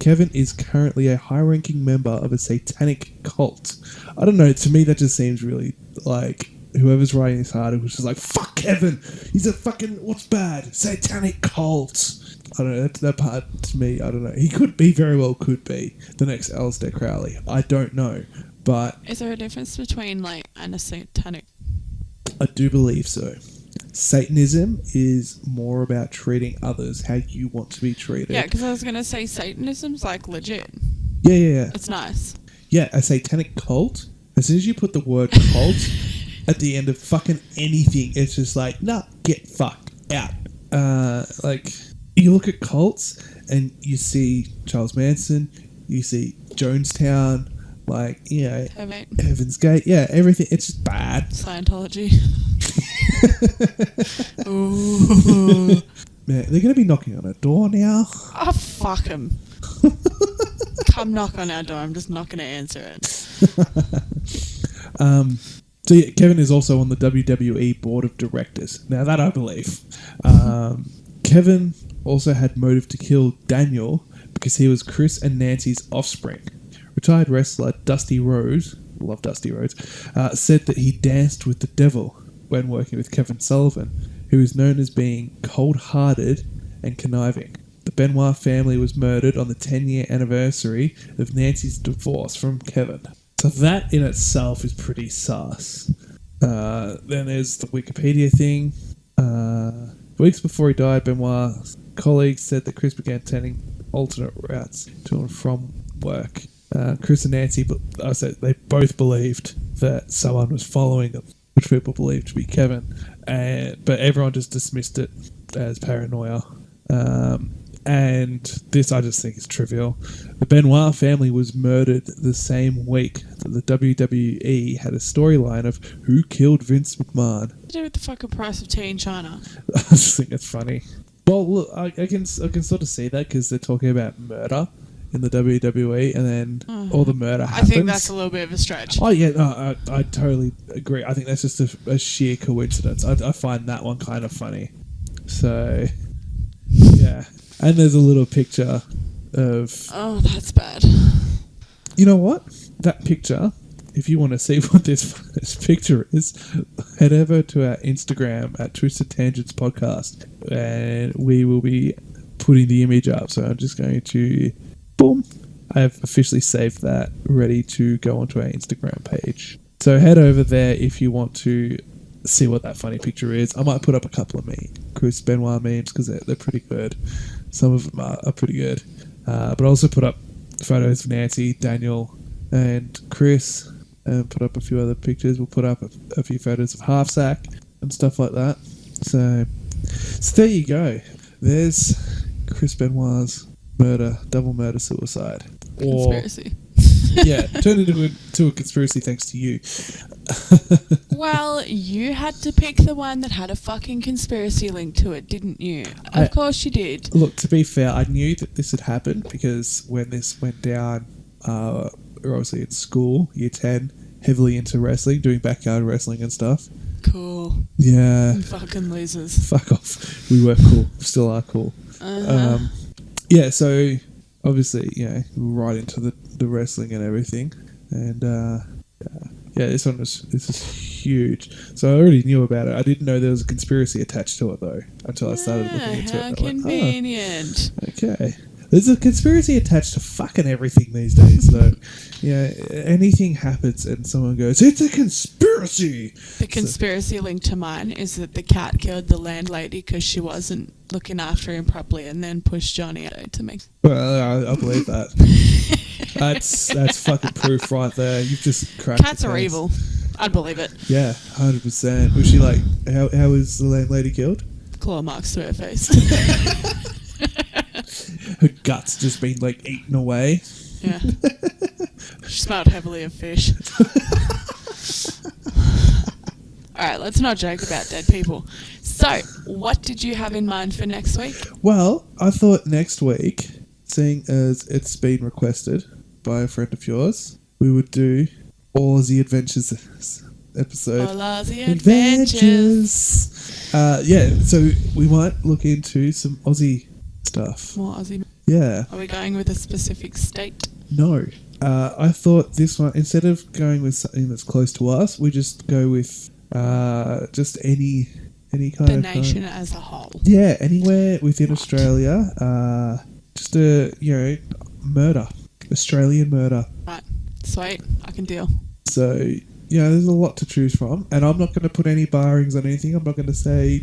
Kevin is currently a high-ranking member of a satanic cult. I don't know, to me that just seems really like whoever's writing this article was just like, fuck Kevin! He's a fucking, what's bad? Satanic cult! I don't know, that part to me, I don't know. He very well could be the next Aleister Crowley. I don't know, but... Is there a difference between, and a satanic? I do believe so. Satanism is more about treating others how you want to be treated. Yeah, because I was going to say Satanism's, legit. Yeah. It's nice. Yeah, a satanic cult, as soon as you put the word cult at the end of fucking anything, it's just like, nah, get fucked out. You look at cults and you see Charles Manson, you see Jonestown, Heaven's Gate, everything, it's just bad. Scientology. Ooh. Man, they're going to be knocking on a door now. Oh, fuck them. Come knock on our door, I'm just not going to answer it. Kevin is also on the WWE board of directors. Now that I believe. Kevin also had motive to kill Daniel because he was Chris and Nancy's offspring. Retired wrestler Dusty Rhodes, love Dusty Rhodes, said that he danced with the devil when working with Kevin Sullivan, who is known as being cold-hearted and conniving. The Benoit family was murdered on the 10-year anniversary of Nancy's divorce from Kevin. So that in itself is pretty sus. Then there's the Wikipedia thing. Weeks before he died, Benoit's colleagues said that Chris began taking alternate routes to and from work. Chris and Nancy, they both believed that someone was following them, which people believed to be Kevin, but everyone just dismissed it as paranoia. And this I just think is trivial. The Benoit family was murdered the same week that the WWE had a storyline of who killed Vince McMahon. What to do with the fucking price of tea in China? I just think it's funny. Well, look, I can sort of see that because they're talking about murder in the WWE, and then all the murder happens. I think that's a little bit of a stretch. Oh yeah, no, I totally agree. I think that's just a sheer coincidence. I find that one kind of funny. So, yeah. And there's a little picture of... Oh, that's bad. You know what? That picture, if you want to see what this picture is, head over to our Instagram at Twisted Tangents Podcast, and we will be putting the image up. So I'm just going to... Boom! I have officially saved that, ready to go onto our Instagram page. So head over there if you want to see what that funny picture is. I might put up a couple of Chris Benoit memes because they're pretty good. Some of them are pretty good. But I also put up photos of Nancy, Daniel, and Chris, and put up a few other pictures. We'll put up a few photos of Half Sack and stuff like that. So there you go. There's Chris Benoit's double murder, suicide. Conspiracy. Yeah, turned into a conspiracy thanks to you. Well, you had to pick the one that had a fucking conspiracy link to it, didn't you? Of course you did. Look, to be fair, I knew that this had happened because when this went down, we were obviously in school, year 10, heavily into wrestling, doing backyard wrestling and stuff. Cool. Yeah. You fucking losers. Fuck off. We were cool. Still are cool. Yeah, so obviously, right into the wrestling and everything. And this is huge. So I already knew about it. I didn't know there was a conspiracy attached to it though until I started looking into it. How convenient. Okay. There's a conspiracy attached to fucking everything these days, though. Yeah, anything happens and someone goes, "It's a conspiracy." The conspiracy linked to mine is that the cat killed the landlady because she wasn't looking after him properly, and then pushed Johnny out to make. Well, I believe that. That's fucking proof right there. You've just cracked. Cats are evil. I'd believe it. Yeah, 100%. Was she like? How was the landlady killed? Claw marks through her face. Her guts just been like eaten away. Yeah. She smelled heavily of fish. Alright, let's not joke about dead people. So, what did you have in mind for next week? Well, I thought next week, seeing as it's been requested by a friend of yours, we would do Aussie Adventures episode. All Aussie Adventures. Yeah, so we might look into some Aussie stuff. More Aussie. Yeah. Are we going with a specific state? No. I thought this one, instead of going with something that's close to us, we just go with just any kind The of... nation as a whole. Yeah, anywhere within Australia. Just a, murder. Australian murder. Right. Sweet. I can deal. So, there's a lot to choose from. And I'm not going to put any barrings on anything. I'm not going to say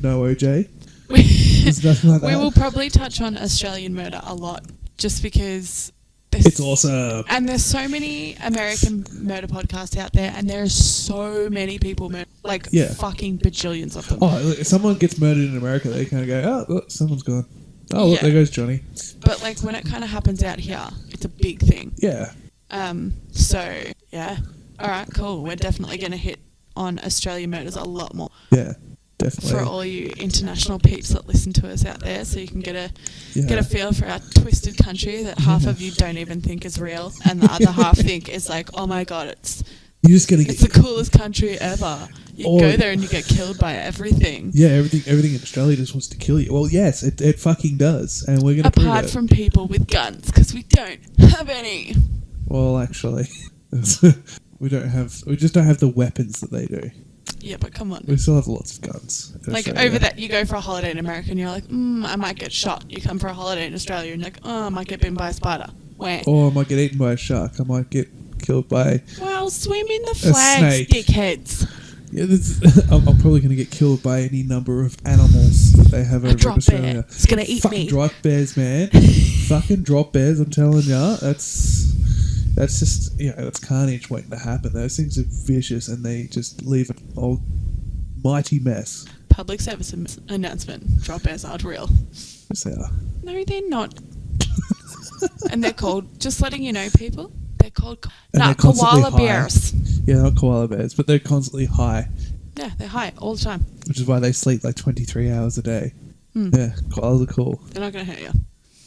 no OJ. There's nothing like that. We will probably touch on Australian murder a lot, just because it's awesome. And there's so many American murder podcasts out there, and there's so many people fucking bajillions of them. Oh, look, if someone gets murdered in America, they kind of go, "Oh, look, someone's gone. Oh, look, there goes Johnny." But when it kind of happens out here, it's a big thing. Yeah. So yeah. All right. Cool. We're definitely going to hit on Australian murders a lot more. Yeah. Definitely. For all you international peeps that listen to us out there, so you can get a feel for our twisted country that half of you don't even think is real, and the other half think is like, oh my god, it's the coolest country ever. You go there and you get killed by everything. Yeah, everything in Australia just wants to kill you. Well, yes, it fucking does, and we're going to prove it. Apart from people with guns, because we don't have any. Well, actually, we just don't have the weapons that they do. Yeah, but come on. We still have lots of guns. Over that, you go for a holiday in America and you're like, I might get shot. You come for a holiday in Australia and you're like, I might get bitten by a spider. Where? Or I might get eaten by a shark. I might get killed by... Well, swim in the flags, dickheads. Yeah, I'm probably going to get killed by any number of animals that they have over in Australia. Bear. It's going to eat fucking me. Drop bears, man. Fucking drop bears, I'm telling ya. That's just, that's carnage waiting to happen. Those things are vicious and they just leave an almighty mess. Public service announcement. Drop bears aren't real. Yes, they are. No, they're not. And they're called, just letting you know, people, they're called koala bears. Yeah, not koala bears, but they're constantly high. Yeah, they're high all the time. Which is why they sleep like 23 hours a day. Yeah, koalas are cool. They're not going to hurt you.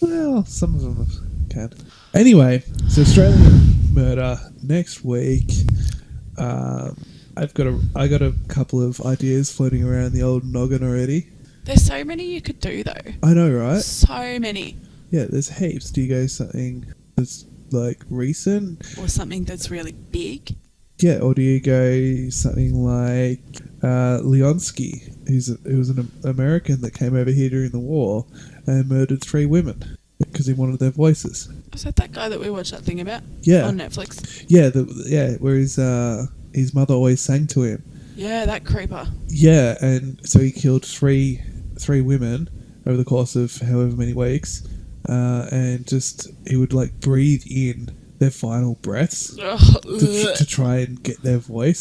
Well, some of them can. Anyway, so Australian murder next week. I got a couple of ideas floating around the old noggin already. There's so many you could do though. I know, right? So many. Yeah, there's heaps. Do you go something that's like recent, or something that's really big? Yeah, or do you go something like Leonsky, who was an American that came over here during the war and murdered 3 women because he wanted their voices. Was that guy that we watched that thing about? Yeah. On Netflix? Yeah, where his mother always sang to him. Yeah, that creeper. Yeah, and so he killed three women over the course of however many weeks, and just he would like breathe in their final breaths to try and get their voice.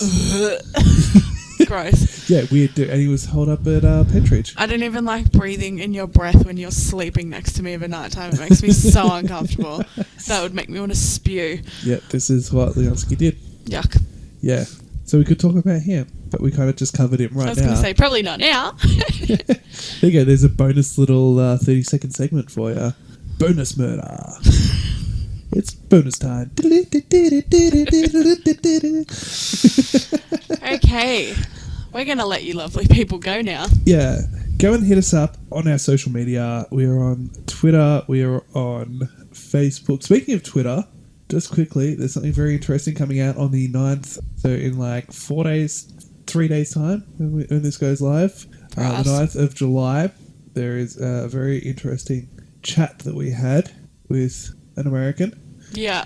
Gross. Yeah, weird dude. And he was held up at Pentridge. I don't even like breathing in your breath when you're sleeping next to me over night time. It makes me so uncomfortable. That would make me want to spew. Yeah, this is what Leonsky did. Yuck. Yeah. So we could talk about him, but we kind of just covered him right now. I was going to say, probably not now. There you go. There's a bonus little 30-second segment for you. Bonus murder. It's bonus time. Okay. We're going to let you lovely people go now. Yeah. Go and hit us up on our social media. We are on Twitter. We are on Facebook. Speaking of Twitter, just quickly, there's something very interesting coming out on the 9th. So in like 3 days time, when this goes live, the 9th of July, there is a very interesting chat that we had with an American. Yeah.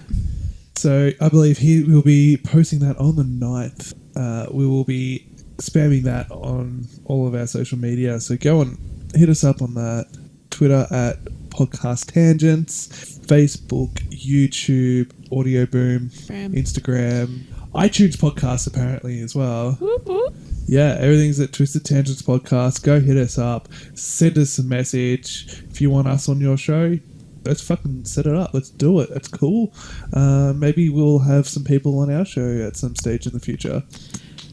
So I believe he will be posting that on the 9th. We will be spamming that on all of our social media. So go and hit us up on that. Twitter at Podcast Tangents, Facebook, YouTube, Audio Boom, Instagram, iTunes Podcasts apparently as well. Whoop, whoop. Yeah, everything's at Twisted Tangents Podcast. Go hit us up. Send us a message. If you want us on your show, let's fucking set it up. Let's do it. That's cool. Maybe we'll have some people on our show at some stage in the future.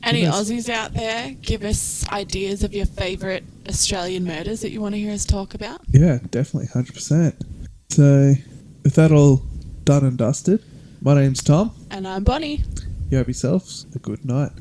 Any Aussies out there, give us ideas of your favourite Australian murders that you want to hear us talk about. Yeah, definitely, 100%. So, with that all done and dusted, my name's Tom. And I'm Bonnie. You have yourselves a good night.